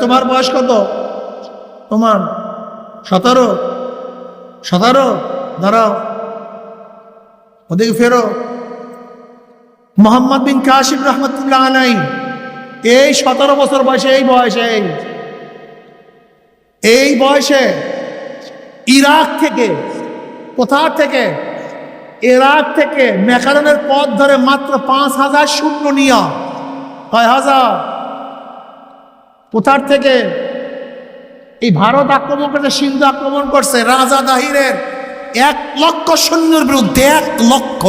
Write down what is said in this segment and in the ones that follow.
তোমার বয়স কত? তোমার 17। 17 দাঁড়াও, ওদিকে ফেরো। মোহাম্মদ বিন কাসিম রহমতুল্লাহ আলাইহি এই 17 বছর বয়সে, এই বয়সে ইরাক থেকে, কোথা থেকে? ইরাক থেকে মেকারনের পথ ধরে মাত্র 5000 সৈন্য নিয়া, 6000 কোথার থেকে? এই ভারত আক্রমণ করছে, সিন্ধু আক্রমণ করছে, রাজা দাহিরের 1 লক্ষ সৈন্যের বিরুদ্ধে 1 লক্ষ।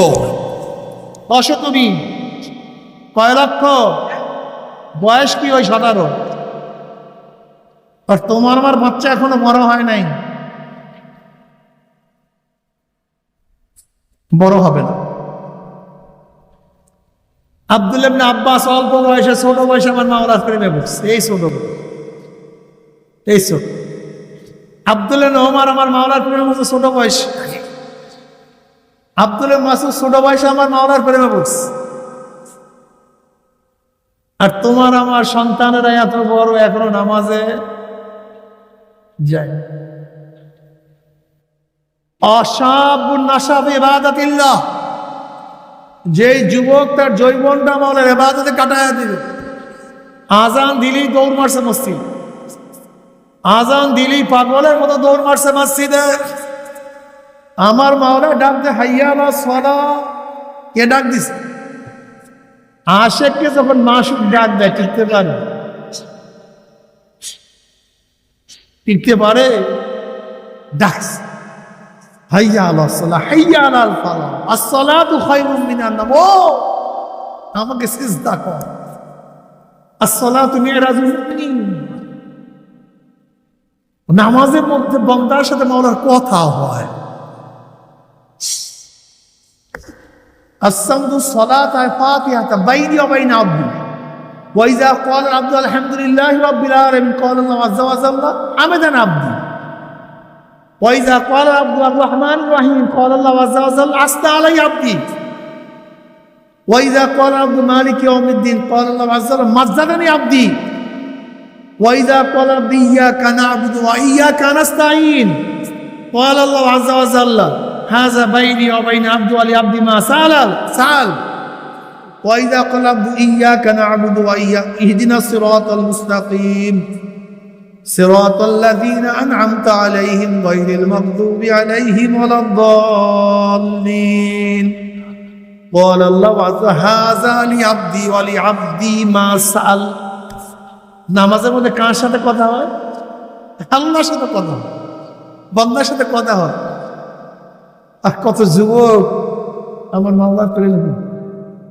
বসো তুমি, কয় লক্ষ? বয়স কি ওই 17? আর তোমার আমার বাচ্চা এখনো বড় হয় নাই, বড় হবে না। আব্দুল্লাহ ইবনে আব্বাস অল্প বয়সে, ছোট বয়সে আমার মাওলার প্রেমে পড়ছে। এই ছোট আব্দুল্লাহ ইবনে ওমর আমার মাওলার প্রেমে পড়ছে ছোট বয়সে। আব্দুল্লাহ মাসুদ ছোট বয়সে আমার মাওলার প্রেমে পড়ছে। আর তোমার আমার সন্তানেরা এত বড়, এখনো নামাজে যায়। আশাবুন নাশা ফি ইবাদাতিল্লাহ, যেই যুবক তার যৌবনটা মাওলার ইবাদতে কাটায়া দিবে। আজান দিলেই দৌড় মারছে মসজিদ, আজান দিলেই পাগলের মতো দৌড় মারছে মসজিদে। আমার মাওলা ডাক দে হাইয়া আলাস সালাহ, কে ডাক দিছে? আশেককে যখন মাসুক ডাক দেয় টিকতে পারে? টিকতে পারে? ডাকছে হাইয়া আলাস সালাহ, হাইয়া আলাল ফালাহ, আস-সালাতু খায়রুম মিনান নাওম। ও আমাকে সিজদা কর, আস-সালাতু মিরাজুল মুমিনিন। নামাজের মধ্যে বান্দার সাথে মাওলার কথা হয়। الصمد الصلاة الفاتحة بيني وبين عبدي وإذا قال العبد الحمد لله رب العالمين قال الله عز وجل حمدا عبدي وإذا قال العبد الرحمن الرحيم قال الله عز وجل أثنى علي عبدي وإذا قال العبد مالك يوم الدين قال الله عز وجل مجدني عبدي وإذا قال العبد إياك نعبد وإياك نستعين قال الله عز وجل هذا بيني وبين عبدي ولعبد ما سأل وإذا قال العبد إياك نعبد وإياك اهدنا الصراط المستقيم صراط الذين أنعمت عليهم غير المغضوب عليهم ولا الضالين قال الله عز وجل هذا لعبدي ولعبدي ما سأل। নামাজের মধ্যে কার সাথে কথা হয়? আল্লাহর সাথে কথা হয়, বান্দার সাথে কথা হয়। আর কত যুবক আমার মাওলার প্রেমে